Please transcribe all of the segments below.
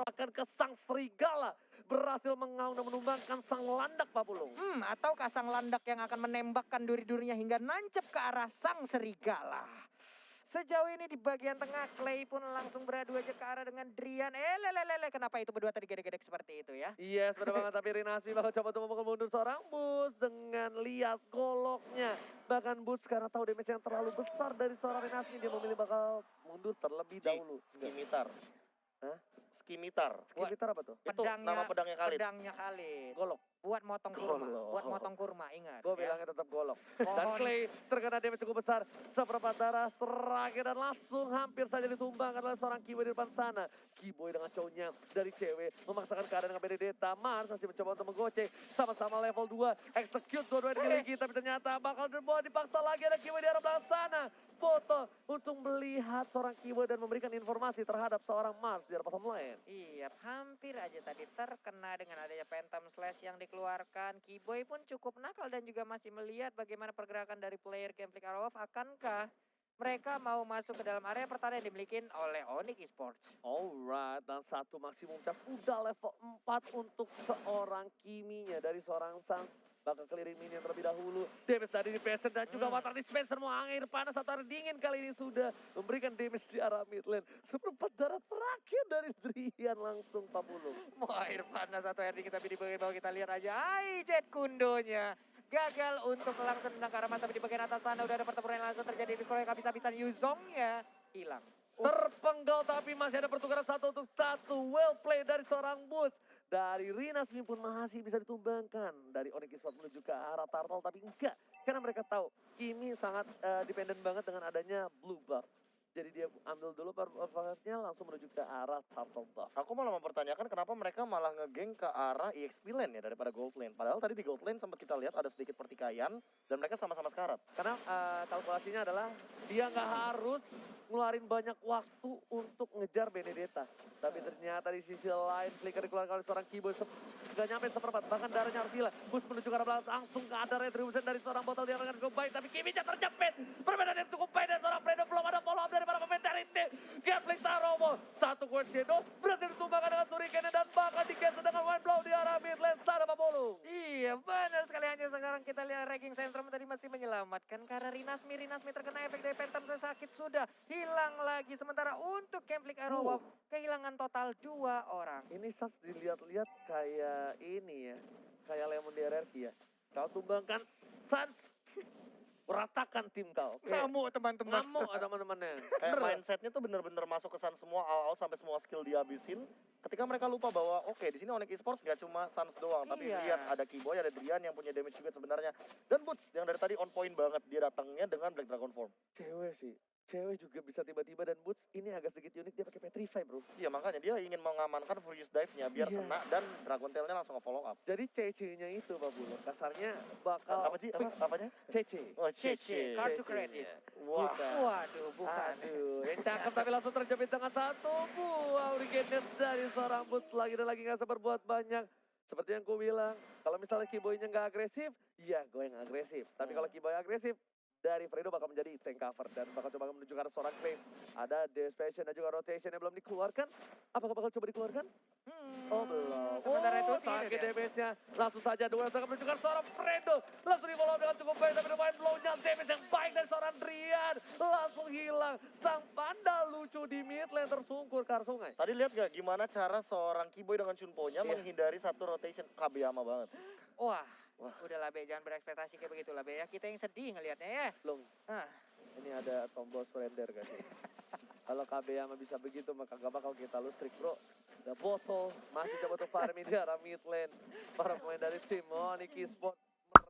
akan ke sang serigala. Berhasil mengaung dan menumbangkan sang landak Pak Pulung. Atau sang landak yang akan menembakkan duri-durinya hingga nancep ke arah sang serigala. Sejauh ini di bagian tengah, Clay pun langsung beradu aja ke arah dengan Drian. Kenapa itu berdua tadi gedek-gedek seperti itu ya? Yes, benar banget. Tapi Rinasmi bakal coba untuk memukul mundur seorang Boots dengan lihat goloknya. Bahkan Boots karena tahu damage yang terlalu besar dari seorang Rinasmi, dia memilih bakal mundur terlebih dahulu. Skimitar. Hah? Skimitar. Skimitar apa tuh? Itu nama pedangnya Khalid. Pedangnya Khalid. Golok. Buat motong kurma, Golok. buat motong kurma, ingat. Gue ya. bilangnya tetap golok. Dan Clay terkena damage cukup besar. Seperempat darah terakhir dan langsung hampir saja ditumbangkan oleh seorang Kiboy di depan sana. Kiboy dengan cowoknya dari cewek memaksakan keadaan dengan Benedetta. Mars masih mencoba untuk menggocek. Sama-sama level 2. Execute dua-duanya dimiliki. Tapi ternyata bakal dipaksa lagi ada Kiboy di arah belakang sana. Foto untuk melihat seorang Kiboy dan memberikan informasi terhadap seorang Mars di arah bottom lane. Iya, hampir aja tadi terkena dengan adanya Phantom Slash yang dikeluarkan. Kiboy pun cukup nakal dan juga masih melihat bagaimana pergerakan dari player Conflict Arrow. Akankah mereka mau masuk ke dalam area pertahanan yang dimiliki oleh Onyx Esports? Alright, dan satu maksimum cap udah level 4 untuk seorang Kiminya dari seorang Sans. Bakal keliling minion terlebih dahulu. Damage dari Vincent dan juga water dispenser mau air panas atau air dingin kali ini sudah memberikan damage di arah mid lane. Seperempat darah terakhir dari Drian langsung Pak Pulung. Mau air panas atau air dingin tapi di bagian bawah kita lihat aja. Jet kundonya. Gagal untuk langsung tendang ke arah mata, tapi di bagian atas sana udah ada pertempuran yang langsung terjadi. Di proyek habis-habisan Yuzongnya hilang. Terpenggal tapi masih ada pertukaran 1 untuk 1. Well play dari seorang Boots. Dari Rinasmi pun masih bisa ditumbangkan. Dari Onyx Esports menuju ke arah Turtle tapi enggak. Karena mereka tahu Kimi sangat dependen banget dengan adanya blue buff. Jadi dia ambil dulu performanya langsung menuju ke arah Turtle buff. Aku malah mempertanyakan kenapa mereka malah ngegeng ke arah EXP lane ya daripada gold lane. Padahal tadi di gold lane sempat kita lihat ada sedikit pertikaian dan mereka sama-sama sekarat. Karena kalkulasinya adalah dia nggak harus ngeluarin banyak waktu untuk ngejar Benedetta. Tapi ternyata di sisi lain flicker dikeluarkan oleh seorang Kiboy nggak nyampe seperempat. Bahkan darahnya harus gila. Bus menuju ke arah belakang langsung ke ada retribution dari seorang botol yang dengan cukup baik. Tapi Kiminya terjepit. Perbedaan yang cukup baik dari seorang Fredo. Belum ada follow up dari para pemain dari tim. Gatling Taromo. Satu Quest Shadow berhasil ditumbangkan dengan Turrican dan bahkan di-cancel dengan Wind Blow di arah mid lane sana Pak Bolu. Iya benar sekali, hanya sekarang kita lihat ranking Centrum tadi masih menyelamatkan karena Rinasmi terkena efek dari Phantom sakit sudah hilang lagi. Sementara untuk Conflict Arrow kehilangan total 2 orang. Ini Sans dilihat-lihat kayak ini ya. Kayak Lemon di RRQ ya. Kau tumbangkan Sans. Ratakan tim kau. Ngamuk teman-teman. Ngamuk teman-temannya. Kayak mindsetnya tuh bener-bener masuk ke Sun semua awal sampai semua skill dihabisin. Ketika mereka lupa bahwa oke di sini Onyx Esports gak cuma Suns doang, tapi Iya. lihat ada Kiboy, ada Drian yang punya damage juga sebenarnya. Dan Boots yang dari tadi on point banget, dia datangnya dengan Black Dragon Form. Cewek sih. Cewek juga bisa tiba-tiba dan Boots ini agak sedikit unik dia pakai Petrify bro. Iya makanya dia ingin mengamankan Furious Dive-nya biar Iya. kena dan Dragon Tail-nya langsung nge-follow up. Jadi CC-nya itu Pak Bulu. Kasarnya bakal Apa sih? Apanya? CC. Oh, CC, kartu CC-nya. kredit. Wah. Waduh, bukan. Aduh, yang cakep tapi langsung terjepit dengan satu buah Hurricane dari seorang Boots lagi dan lagi gak sabar buat banyak. Seperti yang ku bilang, kalau misalnya Kiboy-nya gak agresif, ya gue yang agresif. Tapi kalau Kiboy agresif, dari Fredo bakal menjadi tank cover dan bakal coba menuju ke arah seorang Claim. Ada Desperation dan juga Rotation yang belum dikeluarkan. Apakah bakal coba dikeluarkan? Oh belum. Sementara itu tidak sakit dia. damage-nya. Langsung saja duel akan menuju ke arah seorang Fredo. Langsung di follow dengan cukup baik tapi main blow-nya damage yang baik dari seorang Drian. Langsung hilang. Sang panda lucu di mid lane tersungkur ke arah sungai. Tadi lihat gak gimana cara seorang Kiboy dengan Chunpo-nya Iya. menghindari satu rotation Kabeyama banget sih. Wah, udahlah Be, jangan berekspektasi kayak begitu lah Be ya. Kita yang sedih ngelihatnya ya. Long, Ah, ini ada tombol surrender kan. Kalau Kabeyama bisa begitu maka gak bakal kita lustrik bro. The botol masih coba untuk farming di arah mid lane. Para pemain dari tim Onyx Esports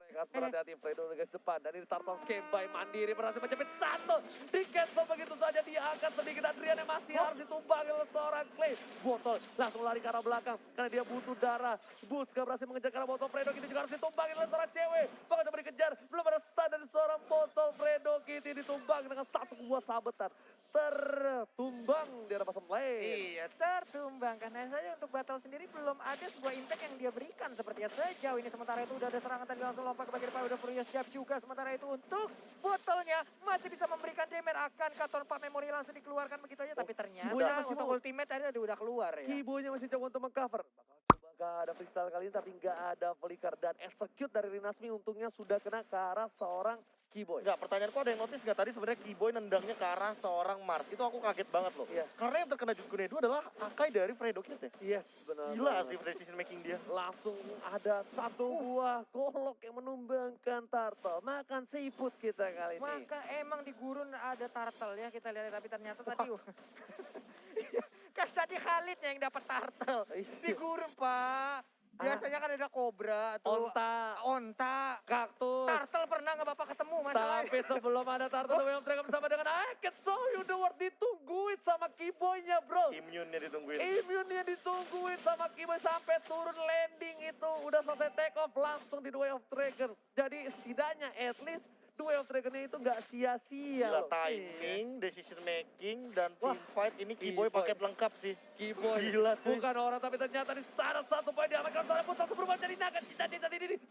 mereka harus berhati-hati. Fredo di garis depan dan ini Turtle Kembai mandiri berhasil menjepit satu. Di cancel begitu saja diangkat sedikit. Adrian yang masih harus ditumbangi oleh seorang Clay. Botol langsung lari ke arah belakang karena dia butuh darah. Boots gak berhasil mengejar ke arah botol. Fredo Kitty juga harus ditumbangi oleh seorang cewek. Bahkan coba dikejar. Belum ada stun dari seorang botol. Fredo Kitty ditumbang dengan satu buah sabetan. Tertumbang di arah pasang lane. iya, tertumbang karena saja untuk untuk battle sendiri belum ada sebuah impact yang dia berikan sepertinya sejauh ini. Sementara itu udah ada serangan tadi langsung lompat ke bagian depan, udah Furious Jab juga. Sementara itu untuk botolnya masih bisa memberikan damage, akan Katon Pak Memory langsung dikeluarnya begitu aja. Tapi ternyata Kibonya masih untuk mau. ultimate tadi udah keluar ya. Kibonya masih coba untuk mengcover. Bakal coba gak ada freestyle kali ini tapi gak ada flicker. Dan execute dari Rinasmi untungnya sudah kena ke arah seorang Kiboy. Enggak, pertanyaanku ada yang notice nggak tadi sebenarnya Kiboy nendangnya ke arah seorang Mars. Itu aku kaget banget loh. Iya. Karena yang terkena Jutkunedo adalah Akai dari Fredo Kid ya. Yes, benar. Gila banget. sih decision making dia. Langsung ada satu buah golok yang menumbangkan turtle. Makan seafood kita kali ini. Maka emang di gurun ada turtle ya kita lihat, tapi ternyata tadi kan tadi Khalid yang dapat turtle. Di gurun, Pak. Biasanya kan ada kobra atau onta. Kaktus. Turtle pernah nggak Bapak ketemu masalahnya? Tapi sebelum ada turtle, Way of Dragon bersama dengan I Can Show You The World ditungguin sama Kiboynya, bro. Immune-nya ditungguin. Immune-nya ditungguin sama Kiboy sampai turun landing itu. Udah selesai take off langsung di The Way of Dragon. Jadi setidaknya at least The Way of Dragon-nya itu nggak sia-sia Gila loh. timing, decision making, dan Wah, team fight ini Kiboy Kiboy. paket lengkap sih. Kiboy Gila cuy. bukan orang tapi ternyata di sana satu poin diamankan oleh Putra berubah jadi naga tadi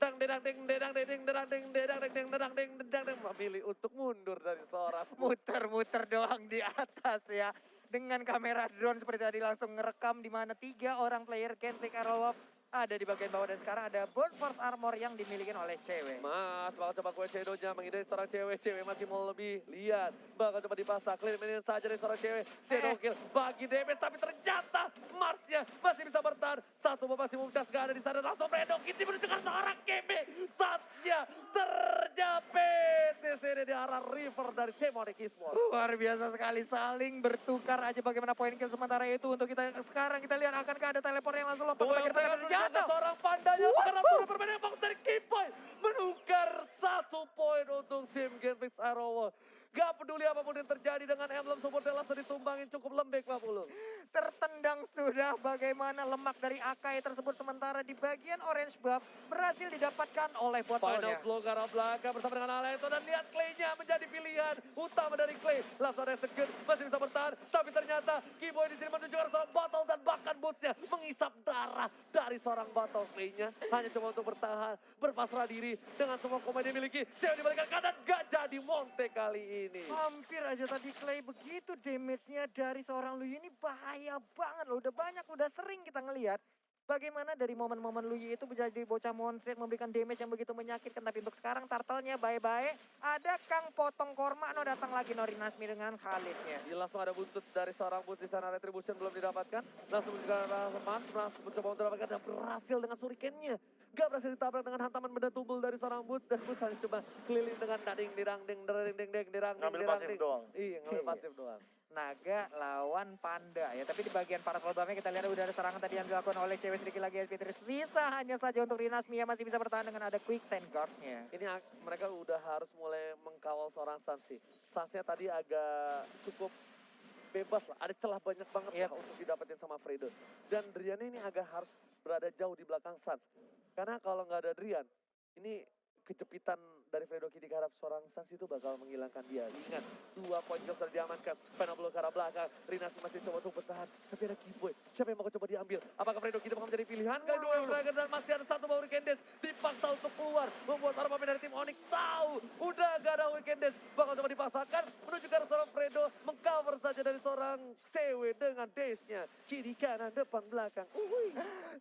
dang dedang deng dedang dedeng dedang deng dedang deng dedang deng dedang deng memilih untuk mundur dari seorang Muter-muter doang di atas ya. Dengan kamera drone seperti tadi langsung ngerekam di mana 3 orang player Kentrick Arrow ada di bagian bawah, dan sekarang ada Burst Force Armor yang dimiliki oleh cewek. Mas, bakal coba kue Shadow-nya menghindari seorang cewek. Cewek masih mau lebih lihat. Bakal coba dipasang. Clear minion saja dari seorang cewek. Shadow kill bagi damage. Tapi ternyata Marsnya masih bisa bertahan. Satu masih memecah gak ada di sana. Langsung Fredo Kitty menuju ke seorang Keme. Saatnya terjepit di sini di arah river dari Demonic Esports. Luar biasa sekali, saling bertukar aja bagaimana poin kill. Sementara itu untuk kita sekarang kita lihat akankah ada teleport yang langsung lompat ke bagian depan dan jatuh. Seorang pandanya karena sudah bermain bagus dari Kiboy menukar 1 poin untuk tim Genfix Arrow. Gak peduli apapun yang terjadi dengan emblem support langsung ditumbangin cukup lembek Pak Pulung. Tertendang sudah bagaimana lemak dari Akai tersebut, sementara di bagian orange buff berhasil didapatkan oleh Final botolnya. slow ke arah belakang bersama dengan Aleto dan lihat Clay-nya menjadi pilihan utama dari Clay. Langsung ada execute, masih bisa bertahan. Tapi ternyata Kiboy di sini menunjukkan seorang bottle dan bahkan bootsnya mengisap darah dari seorang bottle. Clay-nya hanya coba untuk bertahan, berpasrah diri dengan semua komedi dimiliki. Saya dibalikan kanan, gak jadi Monte kali ini. Hampir aja tadi Clay begitu damage-nya dari seorang Luyi ini bahaya banget loh. Udah banyak, udah sering kita ngelihat bagaimana dari momen-momen Luyi itu menjadi bocah monster memberikan damage yang begitu menyakitkan. Tapi untuk sekarang turtle-nya bye-bye. Ada Kang Potong Korma, datang lagi Norinasmi dengan Khalid-nya. Langsung ada buntut dari seorang boots di sana, retribution belum didapatkan. Langsung juga Mas mencoba untuk mendapatkan dan berhasil dengan shuriken-nya. Gak berhasil ditabrak dengan hantaman benda tumbul dari seorang Boots, dan Boots harus coba keliling dengan dading dirang ding ding ding ding dirang ding Ngambil dirang pasif ding. doang. Iya, ngambil pasif doang. Naga lawan panda ya, tapi di bagian para korbannya kita lihat udah ada serangan tadi yang dilakukan oleh cewek sedikit lagi SP3. Sisa hanya saja untuk Rinasmi yang masih bisa bertahan dengan ada Quicksand Guard-nya. Ini mereka udah harus mulai mengkawal seorang Sansi. Sansnya tadi agak cukup bebas lah, ada celah banyak banget lah untuk didapetin sama Fredo. Dan Drian ini agak harus berada jauh di belakang Sans. Karena kalau nggak ada Drian, ini kejepitan dari Fredo Kitty ke arah seorang Sans itu bakal menghilangkan dia. Ingat, 2 poin kill sudah diamankan. Penablo ke arah belakang, Rinasmi masih coba untuk bertahan. Tapi ada Kiboy, siapa yang mau coba diambil? Apakah Fredo Kitty bakal menjadi pilihan? Kali 2 Dragon dan masih ada 1 bawah Weekend Days. Dipaksa untuk keluar, membuat para pemain dari tim Onyx tahu. Udah gak ada Weekend Days, bakal coba dipasangkan. Menuju ke arah seorang Fredo, mengcover saja dari seorang cewek dengan Days-nya. Kiri, kanan, depan, belakang.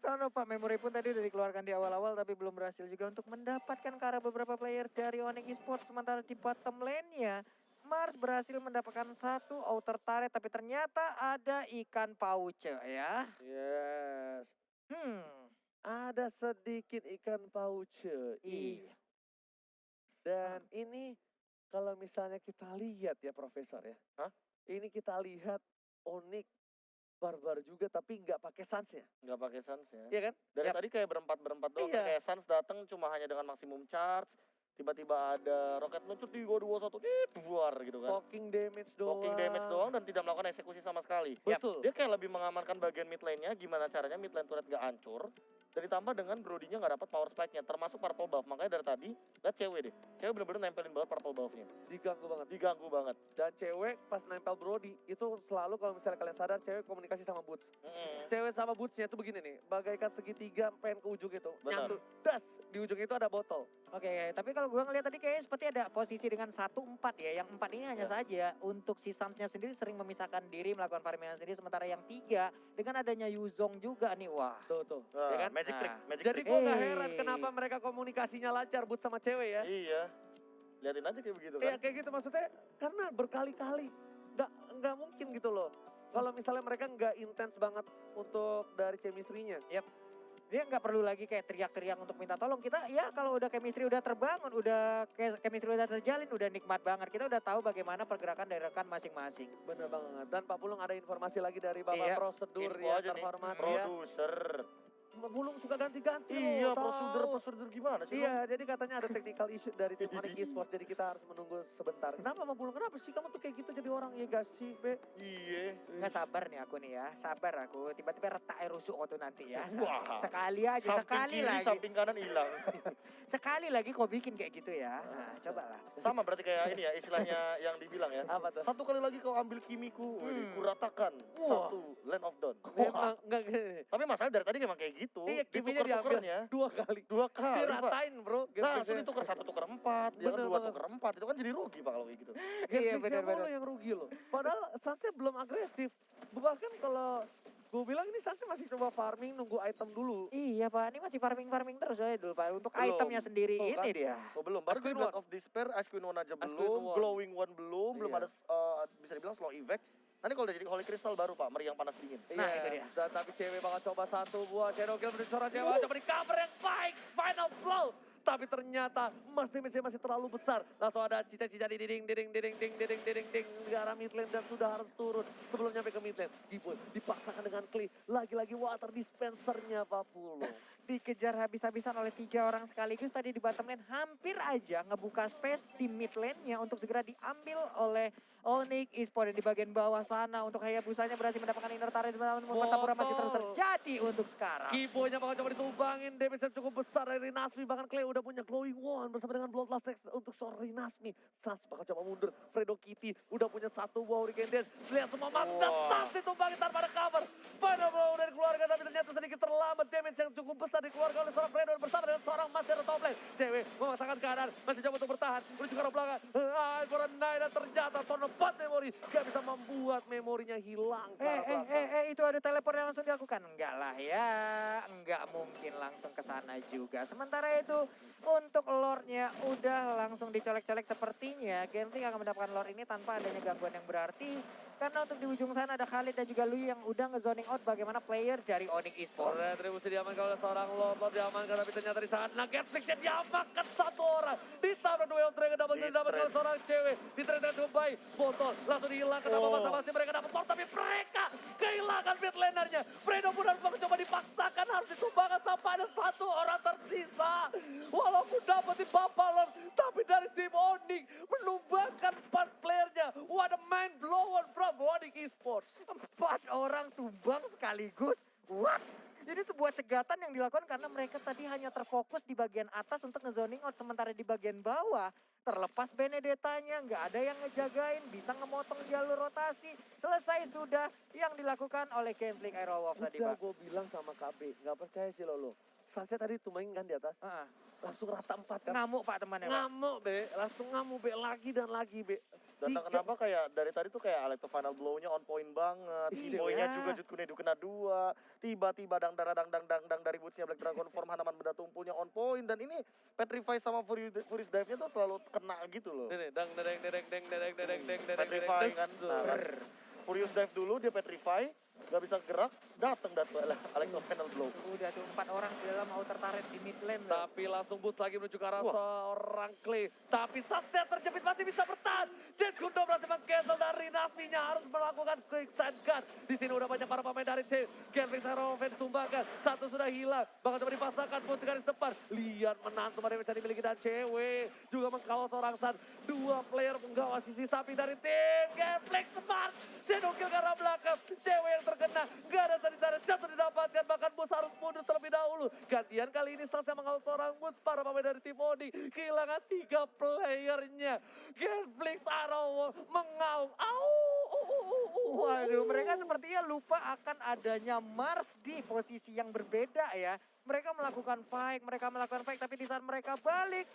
Karena Pak Memory pun tadi udah dikeluarkan di awal-awal, tapi belum berhasil juga untuk mendapatkan ke arah beberapa player dari Onyx Esports. Sementara di bottom lane-nya, Mars berhasil mendapatkan 1 outer turret, tapi ternyata ada ikan pauce ya. Yes. Hmm, Ada sedikit ikan pauce. iya. Dan ini kalau misalnya kita lihat ya Profesor ya. Hah? Ini kita lihat Onyx barbar juga tapi nggak pakai Sans-nya. Nggak pakai Sans ya. Iya kan? Dari tadi kayak berempat doang. Iya. Kayak Sans datang cuma hanya dengan maksimum charge. Tiba-tiba ada roket meluncur 3-2-1 keluar gitu kan. Poking damage doang. Poking damage doang dan tidak melakukan eksekusi sama sekali. Betul. Dia kayak lebih mengamankan bagian mid lane-nya, gimana caranya mid lane turret gak hancur. Dan ditambah dengan Brody-nya nggak dapat power spike-nya, termasuk purple buff. Makanya dari tadi, lihat cewek deh. Cewek bener-bener nempelin banget purple buff-nya. Diganggu banget. Diganggu banget. Dan cewek pas nempel Brody itu selalu kalau misalnya kalian sadar cewek komunikasi sama Boots. Cewek sama Bootsnya tuh begini nih, bagaikan segitiga pengen ke ujung itu. Benar. Nyatu, das, di ujung itu ada botol. Oke, tapi kalau gua ngeliat tadi kayaknya seperti ada posisi dengan 1-4 ya. Yang 4 ini hanya saja untuk si Suns-nya sendiri sering memisahkan diri, melakukan farming sendiri. Sementara yang 3 dengan adanya Yuzong juga nih, wah. Tuh. Ya kan? Magic trick, Nah, magic Jadi trick. gue gak heran kenapa mereka komunikasinya lancar Boots sama cewek ya. Iya. Liatin aja kayak begitu Iya kan. kayak gitu maksudnya karena berkali-kali nggak mungkin gitu loh. Kalau misalnya mereka nggak intens banget untuk dari chemistry-nya. Dia nggak perlu lagi kayak teriak-teriak untuk minta tolong. Kita ya kalau udah chemistry udah terbangun, udah chemistry udah terjalin, udah nikmat banget. Kita udah tahu bagaimana pergerakan dari rekan masing-masing. Bener banget. Dan Pak Pulung ada informasi lagi dari Bapak Iya. Prosedur Info yang aja nih, terhormat ya. produser. Pak Pulung suka ganti-ganti Iya, loh, tahu. prosedur gimana sih? Iya, jadi katanya ada technical issue dari tim Onyx Esports, jadi kita harus menunggu sebentar. Kenapa Pak Pulung? Kenapa sih kamu tuh kayak gitu jadi orang? Iya gak sih, Be? Iya. Nggak sabar nih aku nih ya, sabar aku. Tiba-tiba retak air rusuk waktu nanti ya. Wah. Sekali aja, Samping sekali kiri, lagi. samping kanan hilang. Sekali lagi kau bikin kayak gitu ya. Nah, cobalah. Sama berarti kayak ini ya, istilahnya yang dibilang ya. Apa tuh? Satu kali lagi kau ambil kimiku, kuratakan. Wah. Satu, Land of Dawn. Memang enggak gini. Tapi masalahnya dari tadi emang kayak gitu. Iya, kiminya Ditukar-tukernya. Dua kali. Dua kali, Pak. Diratain, Bro. Nah, langsung ditukar 1 tukar 4, dia kan Bener 2 banget. tukar 4. Itu kan jadi rugi Pak kalau kayak gitu. Iya, Netflixnya benar-benar. mulu yang rugi loh. Padahal Sunset belum agresif. Bahkan kalau gue bilang ini Sunset masih coba farming, nunggu item dulu. Iya Pak, ini masih farming terus aja dulu Pak. Untuk Belum. itemnya sendiri Tuh, ini kan? dia. Oh belum, baru Ice Queen Grid One. of Despair, Ice Queen One aja Ice Queen belum, One. Glowing One belum Iya. ada bisa dibilang slow evac. Nanti kalau udah jadi Holy Crystal baru Pak, meriang panas dingin. Nah, itu dia. Dan tapi cewek bakal coba satu buah Shadow Kill beri seorang cewek. Coba di cover yang baik. Final blow. Tapi ternyata Mas damage masih terlalu besar. Langsung ada cica-cica di ding ke arah mid lane dan sudah harus turun sebelum nyampe ke mid lane. Gibbon dipaksakan dengan Clay. Lagi-lagi water dispensernya Pak Pulung. Dikejar habis-habisan oleh 3 orang sekaligus tadi di bottom lane. Hampir aja ngebuka space di mid lane-nya untuk segera diambil oleh Onyx Esports. Dan di bagian bawah sana untuk Hayabusanya berhasil mendapatkan inner turret. Namun pertempuran masih terus terjadi untuk sekarang. Gibonya bakal coba ditumbangin, damage yang cukup besar dari Nasmi. Bahkan Clay udah punya Glowing One bersama dengan Bloodlust X untuk seorang Nasmi. Sas bakal coba mundur, Fredo Kitty udah punya 1 buah Hurricane Dance. Lihat semua mati dan Sas ditumbangin tanpa ada cover. Final blow dari keluarga tapi ternyata sedikit terlambat. Damage yang cukup besar dikeluarkan oleh seorang Fredo bersama dengan seorang Master top lane. Cewek memaksakan keadaan, masih coba untuk bertahan. Menuju ke arah belakang. For a night dan ternyata Torno 4 memori. Gak bisa membuat memorinya hilang ke arah belakang. Itu ada teleport yang langsung dilakukan? Enggak lah ya, enggak mungkin langsung ke sana juga. Sementara itu untuk lore-nya udah langsung dicolek-colek sepertinya. Genshin akan mendapatkan lore ini tanpa adanya gangguan yang berarti. Karena untuk di ujung sana ada Khalid dan juga Lui yang udah nge-zoning out bagaimana player dari Onyx Esports. Retribusi diamankan oleh seorang Lord diamankan tapi ternyata di sana Netflixnya diamankan 1 orang. Ditabrak duel Dragon double kill didapatkan oleh seorang cewek. Di-trade dengan cukup baik. Botol langsung dihilangkan sama masa-masa mereka dapat Lord tapi mereka kehilangan mid lanernya. Fredo pun harus coba dipaksakan harus ditumbangkan sampai ada 1 orang tersisa. Walaupun dapat di Lord tapi dari tim Onyx menumbangkan 4 playernya. What a mind blown from Onyx Esports. 4 orang tumbang sekaligus. What? Jadi sebuah cegatan yang dilakukan karena mereka tadi hanya terfokus di bagian atas untuk nge-zoning out. Sementara di bagian bawah terlepas Benedettanya, nggak ada yang ngejagain, bisa ngemotong jalur rotasi. Selesai sudah yang dilakukan oleh Gambling Aerowolf tadi Udah Pak. gue bilang sama KB, nggak percaya sih lo. Sunset tadi tumbangin kan di atas, Heeh. langsung rata 4 kan. Ngamuk Pak temannya Pak. Ngamuk be, langsung ngamuk be, lagi dan lagi be. Dan Tiga. kenapa kayak dari tadi tuh kayak Alecto final blow-nya on point banget. Iya. Boy-nya juga Jutkunedu kena 2. Tiba-tiba dang dari boots-nya Black Dragon Form Hanaman benda tumpulnya on point. Dan ini Petrify sama Furious Dive-nya tuh selalu kena gitu loh. Nih, dang Petrify kan. Nah, kan. Furious Dive dulu dia Petrify, gak bisa gerak, datang Alecto final blow. Udah tuh 4 orang di dalam outer turret di mid lane. tuh. Tapi langsung boost lagi menuju ke arah Wah. seorang Clay. Tapi Satya terjepit masih bisa bertahan. Jet Kundo berhasil meng-cancel dari Nasminya harus melakukan quick side gun. Di sini udah banyak para pemain dari tim. Gambling Saroven tumbangkan. 1 sudah hilang. Bahkan coba dipasangkan pun garis depan. Lihat menantu pada yang dimiliki dan cewek. Juga mengkawal seorang San. 2 player menggawas sisi samping dari tim. Gambling Smart. Shadow kill ke arah belakang. Cewek yang terkena. Gak ada tadi sana jatuh didapatkan. Bahkan Bus harus mundur terlebih dahulu. Gantian kali ini Sas yang mengawal seorang Bus. Para pemain dari tim Odi kehilangan 3 playernya. Genflix Arrow mengaung. Waduh, mereka sepertinya lupa akan adanya Mars di posisi yang berbeda ya. Mereka melakukan fight, tapi di saat mereka balik,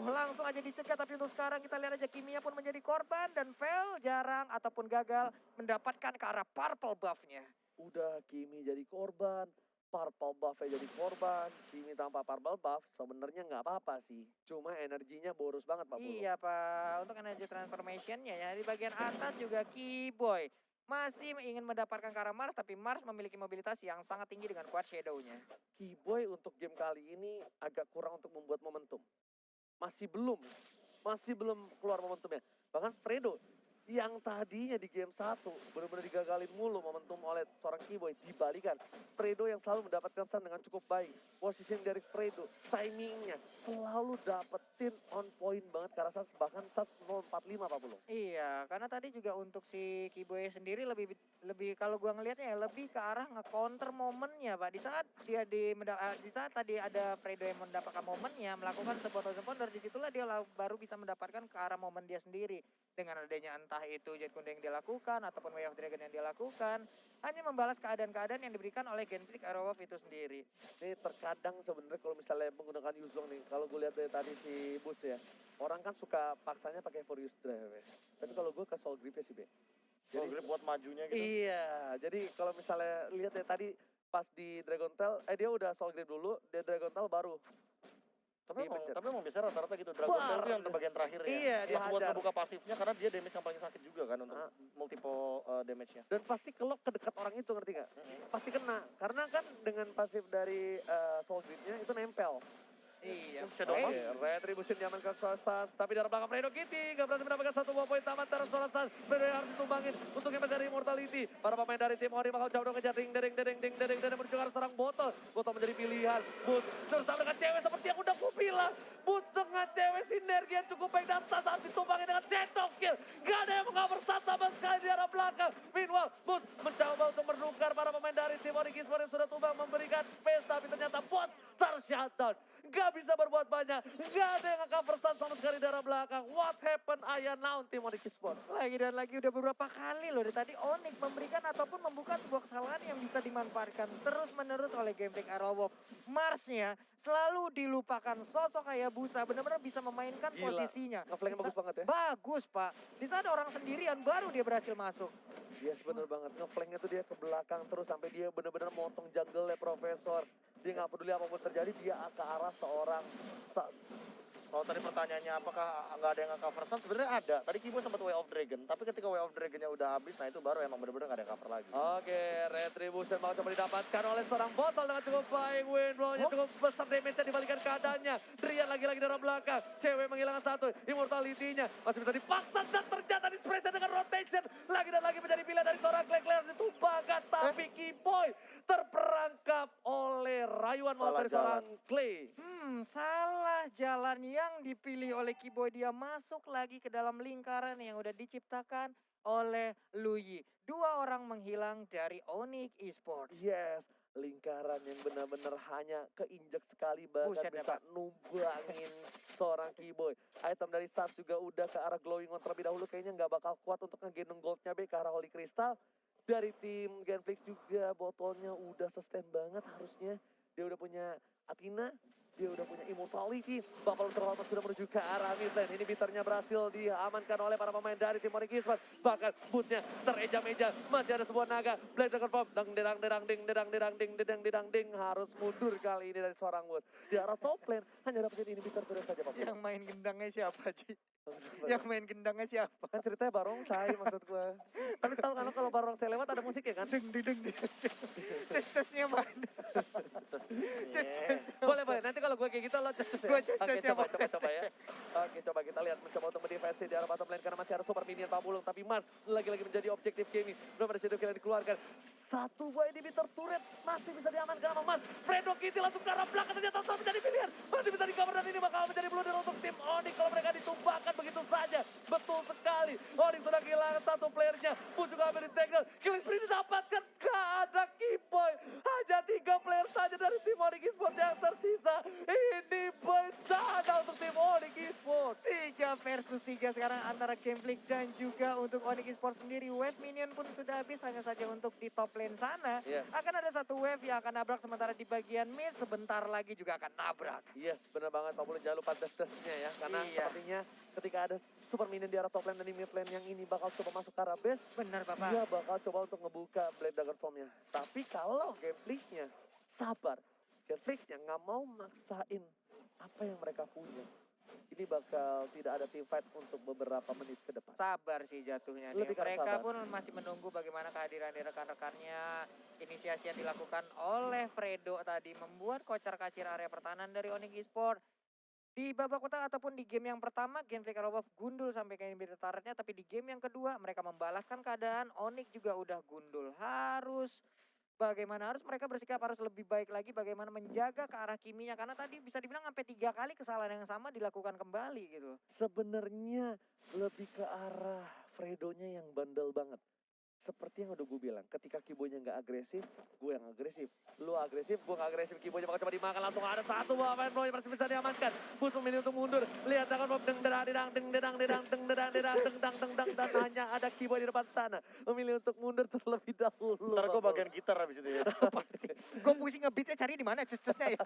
langsung aja dicegat. Tapi untuk sekarang kita lihat aja Kimia pun menjadi korban dan fail jarang ataupun gagal mendapatkan ke arah purple buff-nya. Udah Kimi jadi korban, purple buff-nya jadi korban. Kimi tanpa purple buff sebenarnya nggak apa-apa sih. Cuma energinya boros banget Pak Pulu. Iya Pak, untuk energy transformation-nya ya di bagian atas juga Keyboy masih ingin mendapatkan ke arah Mars, tapi Mars memiliki mobilitas yang sangat tinggi dengan quad shadow-nya. Keyboy untuk game kali ini agak kurang untuk membuat momentum. Masih belum keluar momentumnya. Bahkan Fredo yang tadinya di game 1 benar-benar digagalin mulu momentum oleh seorang Keyboy, dibalikan Fredo yang selalu mendapatkan stun dengan cukup baik. Positioning dari Fredo, timingnya selalu dapetin on point banget karena Sats, bahkan Sats 045 Pak Bulung. Iya, karena tadi juga untuk si Keyboy sendiri lebih kalau gua ngelihatnya ya lebih ke arah nge-counter momennya Pak. Di saat tadi ada Fredo yang mendapatkan momennya, melakukan sebuah thousand pounder, disitulah dia baru bisa mendapatkan ke arah momen dia sendiri. Dengan adanya entah itu Jet Kunde yang dia lakukan ataupun Way of Dragon yang dia lakukan, hanya membalas keadaan-keadaan yang diberikan oleh Genflix Arrowwolf itu sendiri. Ini terkadang sebenarnya kalau misalnya menggunakan Yuzong nih, kalau gue lihat dari tadi si Bus ya, orang kan suka paksanya pakai Furious Drive ya. Tapi kalau gue ke Soul Grip ya sih Be. Jadi grip buat majunya gitu. Iya, jadi kalau misalnya lihat ya tadi pas di Dragon Tail, dia udah Soul Grip dulu, dia Dragon Tail baru. Tapi dipencet. emang bisa rata-rata gitu. Dragon Tail itu yang ke bagian terakhir ya. Iya, Pas buat dihajar. ngebuka pasifnya karena dia damage yang paling sakit juga kan untuk multiple damage-nya. Dan pasti kelok ke dekat orang itu, ngerti gak? Pasti kena, karena kan dengan pasif dari Soul Grip-nya itu nempel. Iya. Shadow Mask. Retribution diamankan Sas, tapi dari belakang Fredo Kitty gak berhasil mendapatkan 1 buah poin tamat dari Sas. Fredo yang harus ditumbangin untuk impact dari Immortality. Para pemain dari tim Ori bakal jauh dong ngejar ding menuju ke arah serang botol. Botol menjadi pilihan. Boots bersama dengan cewek seperti yang udah aku bilang. Boots dengan cewek sinergi yang cukup baik dan Sas harus ditumbangin dengan centok kill. Gak ada yang meng-cover Sas sama sekali di arah belakang. Meanwhile, Boots mencoba untuk menukar para pemain dari tim Ori Gisport yang sudah tumbang memberikan space, tapi ternyata Boots tershutdown. Gak bisa berbuat banyak, gak ada yang nge-cover Sas sama sekali dari belakang. What happened? Ayah naon tim Onyx Esports. Lagi dan lagi udah beberapa kali loh dari tadi Onyx memberikan ataupun membuka sebuah kesalahan yang bisa dimanfaatkan terus-menerus oleh Genflix Arrowwolf. Marsnya selalu dilupakan, sosok Hayabusa benar-benar bisa memainkan posisinya. Nge-flanknya bagus banget ya. Bagus Pak, di saat orang sendirian baru dia berhasil masuk. Yes, bener banget. Nge-flanknya tuh dia ke belakang terus sampai dia bener-bener motong jungle-nya Profesor. Dia nggak peduli apapun terjadi, dia ke arah seorang Kalau tadi pertanyaannya apakah nggak ada yang nge-cover Sun, sebenarnya ada. Tadi Kibo sempat Way of Dragon, tapi ketika Way of Dragonnya udah habis, nah itu baru emang bener-bener nggak ada yang cover lagi. Oke, Retribution mau coba didapatkan oleh seorang botol dengan cukup baik. Windblow-nya cukup besar damage-nya dibalikan keadaannya. Drian lagi-lagi dari belakang. Cewek menghilangkan 1. Immortality-nya masih bisa dipaksa dan ternyata dispresa dengan rotation. Lagi dan lagi menjadi pilihan dari seorang Claire ditumbangkan. Tapi Kiboy terperangkap oleh rayuan maut dari seorang Clay. Salah jalan yang dipilih oleh Kiboy, dia masuk lagi ke dalam lingkaran yang udah diciptakan oleh Luyi. 2 orang menghilang dari Onyx Esports. Yes, lingkaran yang benar-benar hanya keinjek sekali bahkan Buset ya, bisa Pak. numbangin seorang Kiboy. Item dari Sats juga udah ke arah glowing on terlebih dahulu, kayaknya nggak bakal kuat untuk ngegendong goldnya be ke arah Holy Crystal. Dari tim Genflix juga botolnya udah sustain banget harusnya. Dia udah punya Athena, dia udah punya Immortality. Buffalo Terlalu sudah menuju ke arah mid lane. Ini bitternya berhasil diamankan oleh para pemain dari tim Onyx Esports. Bahkan bootsnya tereja-meja. Masih ada sebuah naga. Blazer confirm. Ding. Harus mundur kali ini dari seorang Woods. Di arah top lane hanya dapetin ini bitter saja Pak. Yang main gendangnya siapa Ci? Yang main gendangnya siapa? Kan ceritanya barongsai maksud gua. Kan tahu kan kalau barongsai lewat ada musik ya kan? Deng. Tes-tesnya mana? Boleh. Nanti kalau gue kayak gitu lo cek ya. Gua cek Oke, siapa? coba ya. Oke, coba kita lihat mencoba untuk mendefensi di arah bottom lane karena masih ada super minion Pak Bulung, tapi Mars lagi-lagi menjadi objektif game. Belum ada shadow kill yang dikeluarkan. 1 buah inhibitor turret masih bisa diamankan sama Mars. Fredo Kitty langsung ke arah belakang, ternyata Sal menjadi pilihan. Masih bisa di-cover dan ini bakal menjadi blunder untuk tim Onyx kalau mereka ditumbangkan begitu saja. Betul sekali. Onyx sudah kehilangan 1 playernya. Bus juga ambil di takedown. Killing spree didapatkan. versus 3 sekarang antara Gameflick dan juga untuk Onyx Esports sendiri. Wave minion pun sudah habis hanya saja untuk di top lane sana. Iya. Akan ada satu wave yang akan nabrak sementara di bagian mid sebentar lagi juga akan nabrak. Yes, benar banget Pak Bulu, jangan lupa tes-tesnya ya. Karena Iya. sepertinya ketika ada super minion di arah top lane dan di mid lane yang ini bakal coba masuk ke arah base, Benar Bapak. dia bakal coba untuk ngebuka Blade Dagger Formnya. Tapi kalau Gameflick-nya sabar, Gameflick-nya nggak mau maksain apa yang mereka punya, ini bakal tidak ada team fight untuk beberapa menit ke depan. Sabar sih jatuhnya nih. Lebih karena Mereka sabar. pun masih menunggu bagaimana kehadiran dari rekan-rekannya. Inisiasi yang dilakukan oleh Fredo tadi membuat kocar-kacir area pertahanan dari Onyx Esports. Di babak utama ataupun di game yang pertama, Gameflick Arrow gundul sampai ke inhibitor turretnya. Tapi di game yang kedua, mereka membalaskan keadaan. Onyx juga udah gundul. Harus mereka bersikap harus lebih baik lagi bagaimana menjaga ke arah Kiminya. Karena tadi bisa dibilang sampai 3 kali kesalahan yang sama dilakukan kembali gitu. Sebenarnya lebih ke arah Fredonya yang bandel banget. Seperti yang udah gue bilang, ketika Kibonya nggak agresif, gue yang agresif. Lu agresif, gue nggak agresif. Kibonya bakal coba dimakan, langsung ada satu buah main blow yang masih bisa diamankan. Bus memilih untuk mundur. Lihat akan Bob deng dedang dedang deng dedang dedang deng dedang dedang deng dang deng dang, dan hanya ada Kiboy di depan sana memilih untuk mundur terlebih dahulu. Ntar gue bagian gitar habis itu ya. Gue pusing ngebeatnya cari di mana cus-cusnya ya.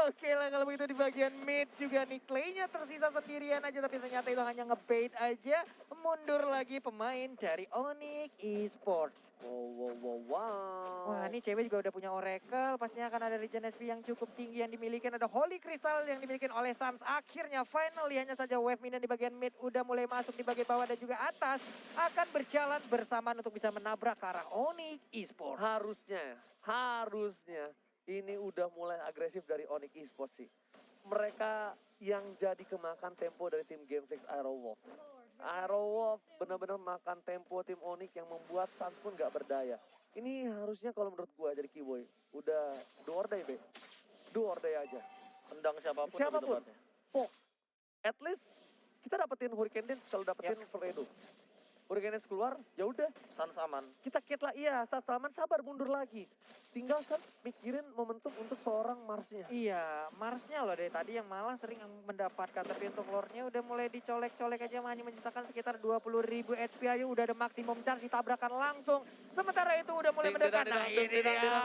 Oke lah kalau begitu di bagian mid juga nih Clay-nya tersisa sendirian aja, tapi ternyata itu hanya ngebait aja. Mundur lagi pemain dari Onyx Esports. Wow. Wah, ini cewek juga udah punya Oracle, pastinya akan ada Regen SP yang cukup tinggi yang dimiliki. Ada Holy Crystal yang dimiliki oleh Sans. Akhirnya finally hanya saja wave minion di bagian mid udah mulai masuk di bagian bawah dan juga atas. Akan berjalan bersamaan untuk bisa menabrak ke arah Onyx Esports. Harusnya ini udah mulai agresif dari Onyx Esports sih. Mereka yang jadi kemakan tempo dari tim Gameflick Aerowolf. Aerowolf benar-benar makan tempo tim Onyx yang membuat Sans pun gak berdaya. Ini harusnya kalau menurut gua jadi Kiboy udah do or die, Be. Do or die aja. Tendang siapapun. Siapapun. lebih tepatnya. Fox. At least kita dapetin Hurricane Dance kalau dapetin Fredo. Hurricane Dance keluar, ya udah. Sans aman. Kita kit lah, iya, saat Salman sabar mundur lagi. Tinggal kan mikirin momentum untuk seorang Marsnya. Iya, Marsnya loh dari tadi yang malah sering mendapatkan. Tapi untuk Lordnya udah mulai dicolek-colek aja, hanya menyisakan sekitar 20.000 HP aja. Udah ada maksimum charge, ditabrakan langsung. Sementara itu udah mulai mendekat. Nah ini dia.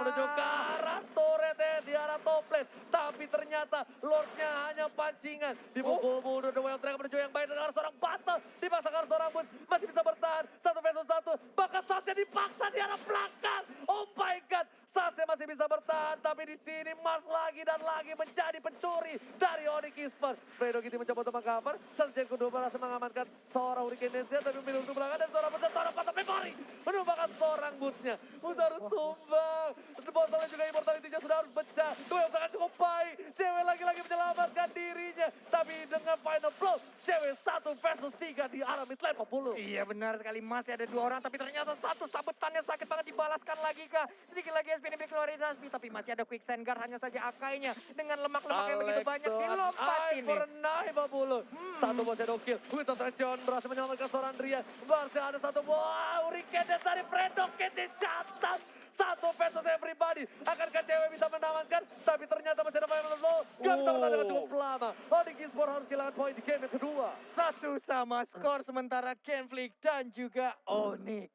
Menuju ke arah turret di arah top lane. Tapi ternyata Lordnya hanya pancingan. Dipukul mundur, The Wild Dragon menuju yang baik dengan seorang battle. Dipaksa ke seorang Bus, masih bisa bertahan. 1 versus 1. Bahkan Sasnya dipaksa di arah belakang. Oh my god, Sasnya masih bisa bertahan. Tapi di sini Mars lagi dan lagi menjadi pencuri dari Onyx Esports. Fredo Kitty mencoba untuk mengcover. Sasnya kedua berhasil mengamankan seorang Hurricane Dance, tapi memilih untuk belakang dan seorang Bus, seorang Phantom Memory menumbangkan seorang Busnya. Bus harus tumbang. Botolnya juga Immortality-nya sudah harus pecah. Dua yang sangat cukup baik. Cewek lagi-lagi menyelamatkan dirinya. Tapi dengan final blow, cewek 1 versus 3 di arah mid lane 40. Iya benar sekali, masih ada 2 orang. Tapi ternyata satu sabetannya sakit banget, dibalaskan lagi kah. Sedikit lagi SP ini keluar dari Dasby. Tapi masih ada Quicksand Guard, hanya saja Akainya. Dengan lemak-lemak yang begitu banyak dilompatin nih. Pernah 50. Satu buah shadow kill. Winston Trencion berhasil menyelamatkan seorang Drian. Masih ada satu buah Hurricane Dance dari Fredo Kitty Shantas. 1 versus everybody. Akankah cewek bisa mengamankan? Tapi ternyata masih ada final blow. Gak bisa bertahan dengan cukup lama. Onyx Esports harus kehilangan poin di game yang kedua. 1-1 skor sementara Gameflick dan juga Onyx.